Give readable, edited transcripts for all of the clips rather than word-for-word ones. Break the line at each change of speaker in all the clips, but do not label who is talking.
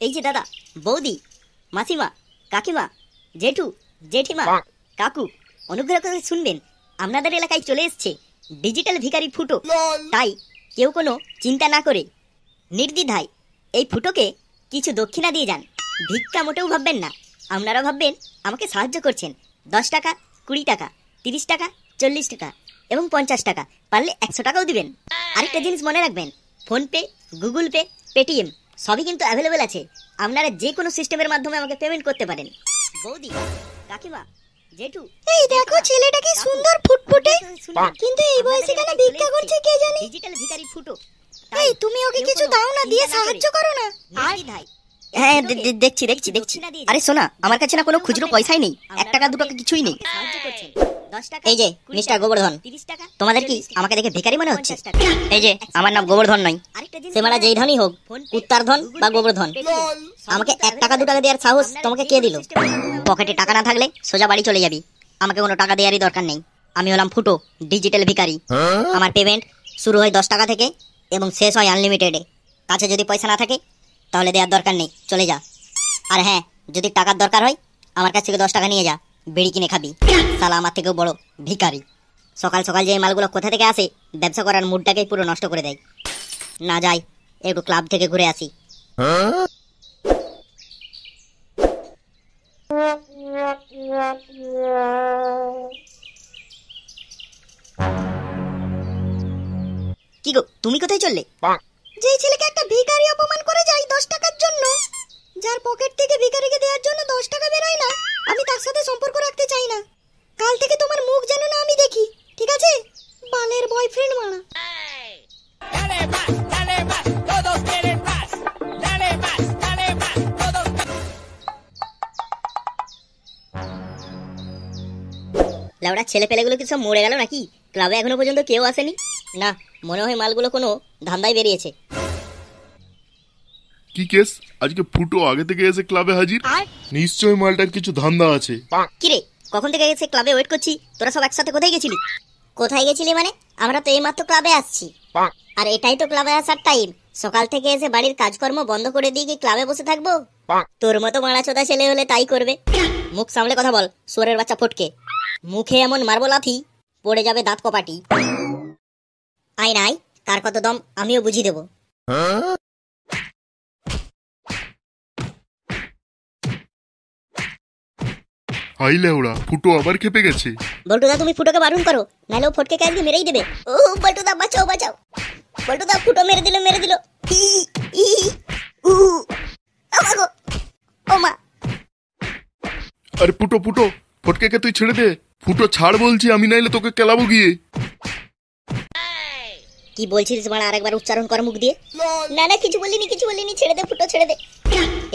এই যে দাদা, বৌদি, মাসিমা, কাকিমা, জেঠু, জেঠিমা, কাকু, অনুগ্রহ করে শুনবেন, আপনাদের এলাকায় চলে এসছে ডিজিটাল ভিখারি ফুটো। তাই কেউ কোনো চিন্তা না করে নির্দ্বিধায় এই ফুটোকে কিছু দক্ষিণা দিয়ে যান। ভিক্ষা মোটেও ভাববেন না, আপনারা ভাববেন আমাকে সাহায্য করছেন। 10 টাকা, 20 টাকা, 30 টাকা, 40 টাকা এবং 50 টাকা, পারলে 100 টাকাও দিবেন। আরেকটা জিনিস মনে রাখবেন, ফোনপে, গুগল পে, পেটিএম সবই কিন্তু অ্যাভেলেবেল আছে। আপনারা যে কোনো সিস্টেমের মাধ্যমে আমাকে পেমেন্ট করতে পারেন। বৌদি, কাকিমা, জেঠু,
এই দেখো ছেলেটা কি সুন্দর ফুটফুটে, কিন্তু এই বয়সে কেন ভিক্ষা করছে কে জানে।
ডিজিটাল ভিখারি ফুটো।
এই তুমি ওকে কিছু দাও না, দিয়ে সাহায্য করো না।
হ্যাঁ দেখছি। আরে শোনা, আমার কাছে না কোনো খুচরো পয়সাই নেই, 1 টাকা 2 টাকা কিছুই নেই। এই যে মিস্টার গোবর্ধন, তোমাদের কি আমাকে দেখে ভিখারি মনে হচ্ছে? এই যে আমার নাম গোবর্ধন নয়, সে মারা যেই ধনই হোক, কুত্তার ধন বা গোবর্ধন। আমাকে 1 টাকা 2 টাকা দেওয়ার সাহস তোমাকে কে দিল? পকেটে টাকা না থাকলে সোজা বাড়ি চলে যাবি। আমাকে কোনো টাকা দেওয়ারই দরকার নেই। আমি হলাম ফুটো, ডিজিটাল ভিখারি। আমার পেমেন্ট শুরু হয় 10 টাকা থেকে এবং শেষ হয় আনলিমিটেডে। কাছে যদি পয়সা না থাকে তাহলে দেওয়ার দরকার নেই, চলে যা। আর হ্যাঁ, যদি টাকার দরকার হয় আমার কাছ থেকে 10 টাকা নিয়ে যা, বিড়ি কিনে খাবি। শালা আমার থেকেও বড় ভিখারি। সকাল সকাল যে মালগুলো কোথা থেকে আসে, ব্যবসা করার মুডটাকে পুরো নষ্ট করে দেয়। না যাই, একটু ক্লাব থেকে ঘুরে আসি। কি গো, তুমি কোথায় চললে?
যেই ছেলেকে একটা ভিখারি অপমান করে যায় 10 টাকার জন্য, যার পকেট থেকে ভিখারিকে দেওয়ার জন্য 10 টাকা বেরোয় না, আমি তার সাথে সম্পর্ক রাখতে চাই না। কাল থেকে তোমার মুখ যেন না আমি দেখি, ঠিক আছে? বালের বয়ফ্রেন্ড মারা।
লাউড়া ছেলে পেলেগুলো কি সব মরে গেল নাকি? ক্লাবে এখনো পর্যন্ত কেউ আসেনি না, মনে হয় মালগুলো কোনো ধান্দায় বেরিয়েছে।
কি কেস, আজকে ফুটো আগে থেকে এসে ক্লাবে হাজির? নিশ্চয়ই মালটার কিছু ধান্দা আছে।
কিরে, কখন থেকে এসে ক্লাবে ওয়েট করছি, তোরা সব একসাথে কোথায় গেছিলি? কোথায় গেছিলি মানে? আমরা তো এইমাত্র ক্লাবে আসছি, আর এটাই তো ক্লাবে আসার টাইম। সকাল থেকে এসে বাড়ির কাজকর্ম বন্ধ করে দিয়ে কি ক্লাবে বসে থাকবো? তোর মতো মারাচোদা ছেলে হলে তাই করবে। মুখ সামলে কথা বল, শুয়োরের বাচ্চা ফটকে। মুখে এমন মারবো লাথি, পড়ে যাবে দাঁত কপাটি। আয় নাই, কার কত দম আমিও বুঝিয়ে দেবো।
হাইলে ওরা ফুটো আবার খেপে গেছে।
বল্টুদা, তুমি ফুটোকে বারণ করো, নাহলে ও ফটকে কালকে মেরেই দেবে। ও বল্টুদা, বাঁচাও বাঁচাও। বল্টুদা, ফুটো মেরে দিল। আমাগো, ও মা।
আরে ফুটো ফটকে তুই ছেড়ে দে। ফুটো ছাড় বলছি, আমি নাইলে তোকে কেলাবো গিয়ে।
কি বলছিস মারা, আরেকবার উচ্চারণ কর মুখ দিয়ে। না কিছু বলিনি, ছেড়ে দে ফুটো, ছেড়ে দে।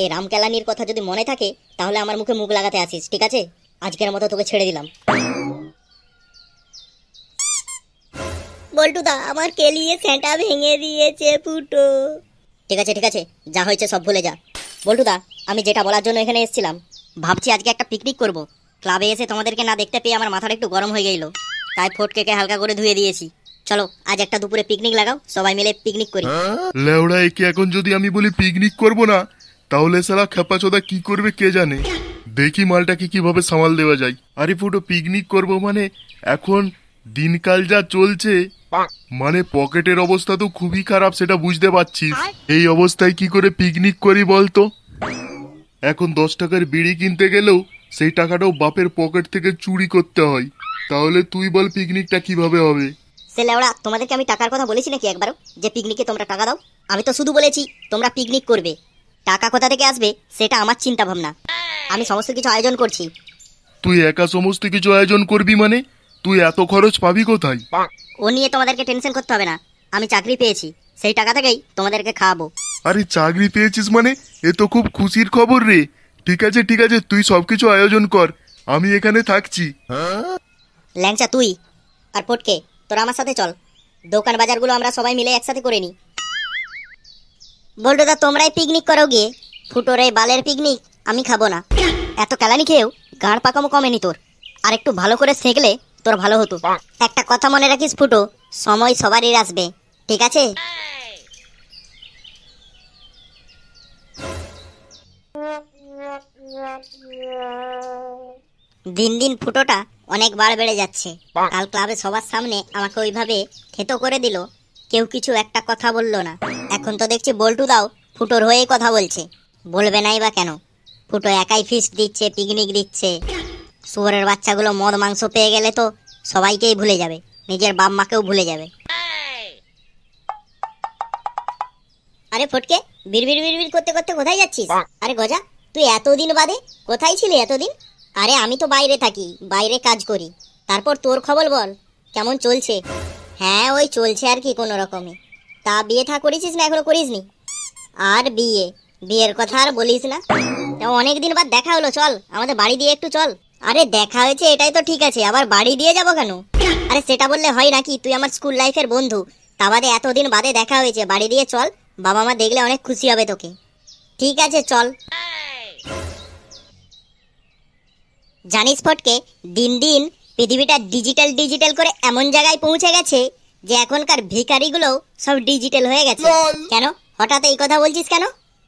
এই রামকেলানির কথা যদি মনে থাকে তাহলে আমার মুখে মুখ লাগাতে আসিস, ঠিক আছে? আজকের মতো তোকে ছেড়ে দিলাম। বল্টুদা, আমার কেলিয়ে সেটা ভেঙে দিয়েছে ফুটো। ঠিক আছে, যা হয়েছে সব ভুলে যা। বল্টুদা, আমি যেটা বলার জন্য এখানে এসেছিলাম, ভাবছি আজকে একটা পিকনিক করব। ক্লাবে এসে তোমাদেরকে না দেখতে পেয়ে আমার মাথাটা একটু গরম হয়ে গেল, তাই ফটকেকে হালকা করে ধুয়ে দিয়েছি। চলো আজ একটা দুপুরে পিকনিক লাগাও, সবাই মিলে পিকনিক করি।
লেওড়া, একে এখন যদি আমি বলি পিকনিক করব না, তাহলে সালা খেপাচোদা কি করবে কে জানে। দেখি মালটাকে কিভাবে সামাল দেওয়া যায়। আরে ফুটো, পিকনিক করব মানে এখন দিনকাল যা চলছে, মানে পকেটের অবস্থা তো খুবই খারাপ, সেটা বুঝতে পারছিস। এই অবস্থায় কি করে পিকনিক করি বলতো? এখন 10 টাকার বিড়ি কিনতে গেলেও সেই টাকাটাও বাপের পকেট থেকে চুরি করতে হয়। তাহলে তুই বল পিকনিকটা কিভাবে হবে?
সে লেওড়া, তোমাদেরকে আমি টাকার কথা বলেছি নাকি একবারও যে পিকনিকে তোমরা টাকা দাও? আমি তো শুধু বলেছি তোমরা পিকনিক করবে। টাকা কোথা থেকে আসবে সেটা আমার চিন্তা ভাবনা। আমি সমস্ত কিছু আয়োজন করছি।
তুই একা সমস্ত কিছু আয়োজন করবি মানে? তুই এত খরচ পাবি কোথায়?
ও নিয়ে তোমাদেরকে টেনশন করতে হবে না, আমি চাকরি পেয়েছি, সেই টাকা থেকেই তোমাদেরকে খাওয়াবো।
আরে চাকরি পেয়েছিস মানে? এ তো খুব খুশির খবর রে। ঠিক আছে, তুই সবকিছু আয়োজন কর, আমি এখানে থাকছি।
ল্যাংচা, তুই আর ফটকে তোরা আমার সাথে চল, দোকান বাজারগুলো আমরা সবাই মিলে একসাথে করে নি। বল্টুদা, তোমরাই পিকনিক করো গিয়ে। ফুটোর এই বালের পিকনিক আমি খাবো না। এত কেলানি খেয়েও গাঁড় পাকামো কমেনি তোর। আর একটু ভালো করে সেঁকলে তোর ভালো হতো। একটা কথা মনে রাখিস ফুটো, সময় সবারই আসবে, ঠিক আছে? দিন দিন ফুটোটা অনেক বার বেড়ে যাচ্ছে। কাল ক্লাবে সবার সামনে আমাকে ওইভাবে থেতো করে দিল, কেউ কিছু একটা কথা বললো না। এখন তো দেখছি বল্টু দাও ফুটোর হয়েই কথা বলছে। বলবে নাই বা কেন? ফুটো একাই ফিস্ট দিচ্ছে, পিকনিক দিচ্ছে। শুয়োরের বাচ্চাগুলো মদ মাংস পেয়ে গেলে তো সবাইকেই ভুলে যাবে, নিজের বাপ মাকেও ভুলে যাবে। আরে ফটকে, বিড়বিড় বিড়বিড় করতে করতে কোথায় যাচ্ছিস? আরে গজা, তুই এতদিন বাদে কোথায় ছিলি এতদিন? আরে আমি তো বাইরে থাকি, বাইরে কাজ করি। তারপর তোর খবর বল, কেমন চলছে? হ্যাঁ ওই চলছে আর কি কোনো রকমে। তা বিয়ে থা করেছিস না এখনো করিসনি? আর বিয়ের কথা আর বলিস না। অনেক দিন বাদ দেখা হলো, চল আমাদের বাড়ি দিয়ে একটু চল। আরে দেখা হয়েছে এটাই তো ঠিক আছে, আবার বাড়ি দিয়ে যাবো কেন? আরে সেটা বললে হয় নাকি? তুই আমার স্কুল লাইফের বন্ধু, তা বাদে এতদিন বাদে দেখা হয়েছে, বাড়ি দিয়ে চল। বাবা মা দেখলে অনেক খুশি হবে তোকে। ঠিক আছে চল। জানিস ফটকে, দিন দিন পৃথিবীটা ডিজিটাল ডিজিটাল করে এমন জায়গায় পৌঁছে গেছে যে এখনকার ভিখারিগুলো সব ডিজিটাল হয়ে গেছে। কেন হঠাৎ এই কথা বলছিস কেন?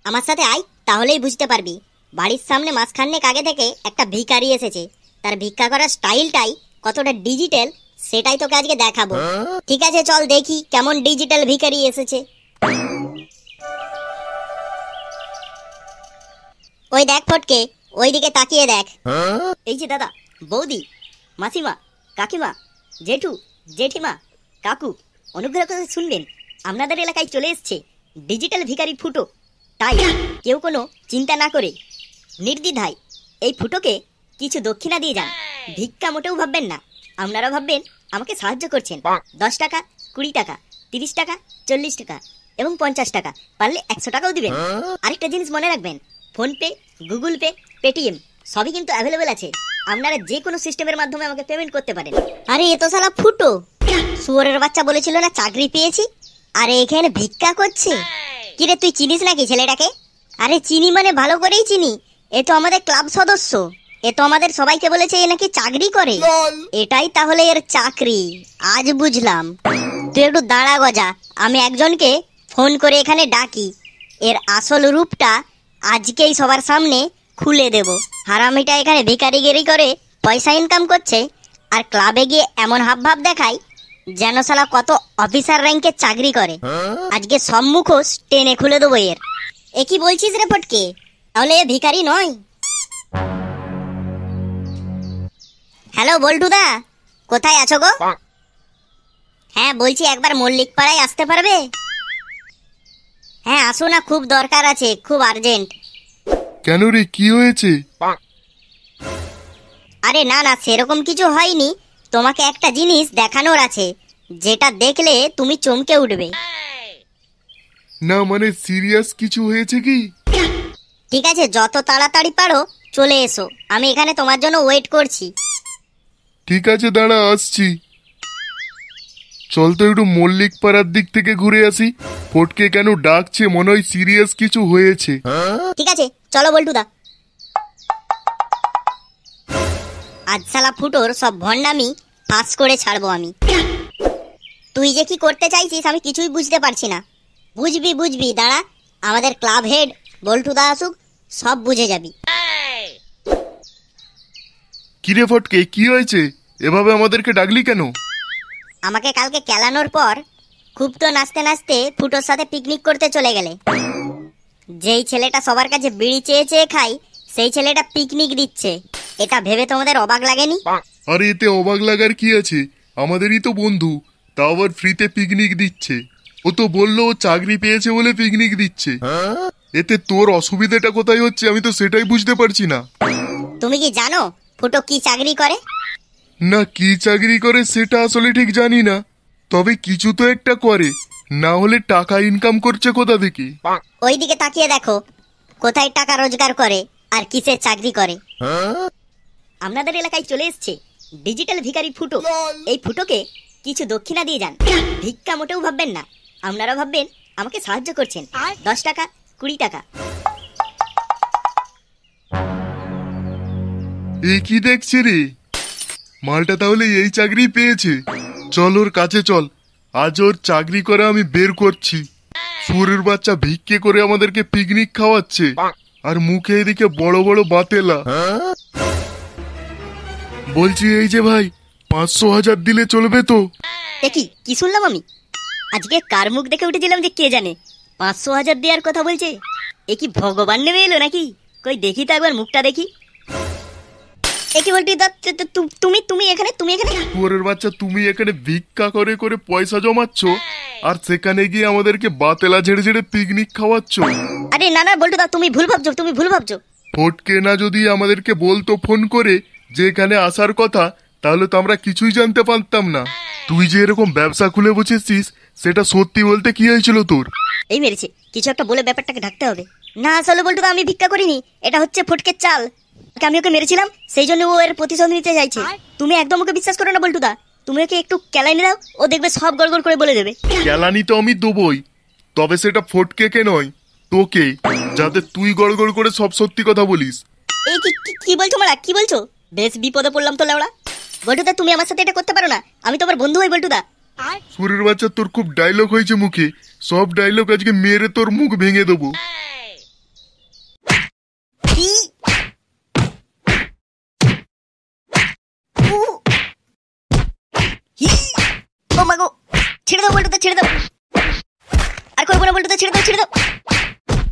আমার সাথে আয়, তাহলেই বুঝতে পারবি। বাড়ির সামনে মাসখানেক আগে থেকে একটা ভিখারি এসেছে, তার ভিক্ষা করার স্টাইলটাই কতটা ডিজিটাল সেটাই তোকে আজকে দেখাবো। ঠিক আছে চল দেখি কেমন ডিজিটাল ভিখারি এসেছে। ওই দেখ ফটকে, ওইদিকে তাকিয়ে দেখ। এই যে দাদা, বৌদি, মাসিমা, কাকিমা, জেঠু, জেঠিমা, কাকু, অনুগ্রহ করে শুনবেন, আপনাদের এলাকায় চলে এসছে ডিজিটাল ভিখারি ফুটো। তাই কেউ কোনো চিন্তা না করে নির্দ্বিধায় এই ফুটোকে কিছু দক্ষিণা দিয়ে যান। ভিক্ষা মোটেও ভাববেন না, আপনারা ভাববেন আমাকে সাহায্য করছেন। 10 টাকা, 20 টাকা, 30 টাকা, 40 টাকা এবং 50 টাকা, পারলে 100 টাকাও দিবেন। আরেকটা জিনিস মনে রাখবেন, ফোনপে, গুগল পে, পেটিএম সবই কিন্তু অ্যাভেলেবেল আছে। আপনারা যে কোনো সিস্টেমের মাধ্যমে আমাকে পেমেন্ট করতে পারেন। আরে এ তো শালা ফুটো, শুয়োরের বাচ্চা বলেছিল না চাকরি পেয়েছি, আরে এখানে ভিক্ষা করছে। কিরে তুই চিনিস নাকি ছেলেটাকে? আরে চিনি মানে ভালো করেই চিনি, এ তো আমাদের ক্লাব সদস্য। এ তো আমাদের সবাইকে বলেছে এ নাকি চাকরি করে। এটাই তাহলে এর চাকরি, আজ বুঝলাম। তুই একটু দাঁড়া গজা, আমি একজনকে ফোন করে এখানে ডাকি, এর আসল রূপটা আজকেই সবার সামনে খুলে দেব। হারামিটা এখানে ভিখারিগিরি করে পয়সা ইনকাম করছে, আর ক্লাবে গিয়ে এমন হাবভাব দেখায় যেন শালা কত অফিসার র্যাঙ্কে চাকরি করে। আজকে সব মুখোশ টেনে খুলে দেবো এর। এ কি বলছিস রে ফটকে, তাহলে এ ভিখারি নয়? হ্যালো বল্টুদা, কোথায় আছো গো? হ্যাঁ বলছি একবার মল্লিক পাড়ায় আসতে পারবে? হ্যাঁ আসো না, খুব দরকার আছে, খুব আর্জেন্ট।
কেন রে, কি হয়েছে?
আরে না না সেরকম কিছু হয়নি, তোমাকে একটা জিনিস দেখানোর আছে, যেটা দেখলে তুমি চমকে উঠবে।
না মানে সিরিয়াস কিছু হয়েছে কি?
ঠিক আছে যত তাড়াতাড়ি পারো চলে এসো, আমি এখানে তোমার জন্য ওয়েট করছি।
ঠিক আছে দাঁড়া, আসছি। চল তো একটু মল্লিক পাড়ার দিক থেকে ঘুরে আসি। ফটকে কেন ডাকছে, মনে হয় সিরিয়াস কিছু হয়েছে।
ঠিক আছে চলো বল্টুদা। আজ শালা ফুটোর সব ভণ্ডামি ফাঁস করে ছাড়বো আমি। তুই যে কি করতে চাইছিস আমি কিছুই বুঝতে পারছি না। বুঝবি বুঝবি, দাঁড়া, আমাদের ক্লাব হেড বল্টুদা আসুক, সব বুঝে যাবি।
কিরে ফটকে, কি হয়েছে? এভাবে আমাদেরকে ডাকলি কেন?
আমাকে কালকে কেলানোর পর খুব তো নাচতে নাচতে ফুটোর সাথে পিকনিক করতে চলে গেলে। যেই ছেলেটা সবার কাছে বিড়ি চেয়ে চেয়ে খায়, সেই ছেলেটা পিকনিক দিচ্ছে, এটা ভেবে তোমাদের অবাক লাগেনি?
আরে এতে অবাক লাগার কি আছে, আমাদেরই তো বন্ধু, তাও আবার ফ্রিতে পিকনিক দিচ্ছে। ও তো বললো ও চাকরি পেয়েছে বলে পিকনিক দিচ্ছে। এতে তোর অসুবিধাটা কোথায় হচ্ছে আমি তো সেটাই বুঝতে পারছি না।
তুমি কি জানো ফুটো কি চাকরি করে?
না, কি চাকরি করে সেটা আসলে ঠিক জানি না, তবে কিছু তো একটা করে, না হলে টাকা ইনকাম করছে কোথা থেকে?
ওইদিকে তাকিয়ে দেখো কোথায় টাকা রোজগার করে আর কিসের চাকরি করে। আপনাদের এলাকায় চলে এসছে ডিজিটাল ভিখারি ফুটো। এই ফুটোকে কিছু দক্ষিণা দিয়ে যান। ভিক্ষা মোটেও ভাববেন না, আপনারা ভাববেন আমাকে সাহায্য করছেন। 10 টাকা, 20 টাকা।
এ কি দেখছে রে, মালটা তাহলে এই চাকরি পেয়েছে। চল ওর কাছে চল, আজ ওর চাকরি করে আমি বের করছি। শুয়োরের বাচ্চা ভিক্ষে করে আমাদেরকে পিকনিক খাওয়াচ্ছে, আর মুখে এদিকে বড় বড় বাতেলা। বলছি এই যে ভাই, 500,000 দিলে চলবে তো?
এ কি শুনলাম আমি? আজকে কার মুখ দেখে উঠেছিলাম যে কে জানে 500,000 দেওয়ার কথা বলছে। এ কি ভগবান নেমে এলো নাকি? কই দেখি তো একবার মুখটা দেখি। এ কি বলটি দা, তুমি এখানে
শুয়োরের বাচ্চা, তুমি এখানে ভিক্ষা করে করে পয়সা জমাচ্ছ আর সেখানে গিয়ে আমাদেরকে বাতেলা ঝেড়ে ঝেড়ে পিকনিক খাওয়াচ্ছ।
আরে না বলটু দা, তুমি ভুল ভাবছো।
ফটকে না যদি আমাদেরকে বলতো ফোন করে যে এখানে আসার কথা, তাহলে তো আমরা কিছুই জানতে পারতাম না। তুই যে এরকম ব্যবসা খুলে বসেছিস, সেটা সত্যি বলতে কি হয়েছিল তোর?
এই মেরেছে, কিছু একটা বলে ব্যাপারটাকে ঢাকতে হবে। না আসলে বলটু দা, আমি ভিক্ষা করিনি, এটা হচ্ছে ফটকের চাল। আমি ওকে মেরেছিলাম, সেই জন্য ও এর প্রতিশোধ নিতে চাইছে। তুমি একদম ওকে বিশ্বাস করো না বলটু দা, তুমি ওকে একটু কেলানি দাও, ও দেখবে সব গড়গড় করে বলে দেবে।
কেলানি তো আমি দেবই, তবে সেটা ফটকেকে নয়, তোকে, যাতে তুই গড়গড় করে সব সত্যি কথা বলিস।
এই কি বলছো মারা, কি বলছো? বেশ বিপদে পড়লাম তো লেওড়া। বল্টুদা, তুমি আমার সাথে এটা করতে পারো না, আমি তোমার বন্ধু হই বল্টুদা।
সুরের বাচ্চা, তোর খুব ডায়লগ হয়েছে মুখে, সব ডায়লগ আজকে মেরে তোর মুখ ভেঙে দেবো।
ও মাগো, ছেড়ে দাও বল্টুদা, ছেড়ে দাও। আর করবো না বল্টুদা, ছেড়ে দাও।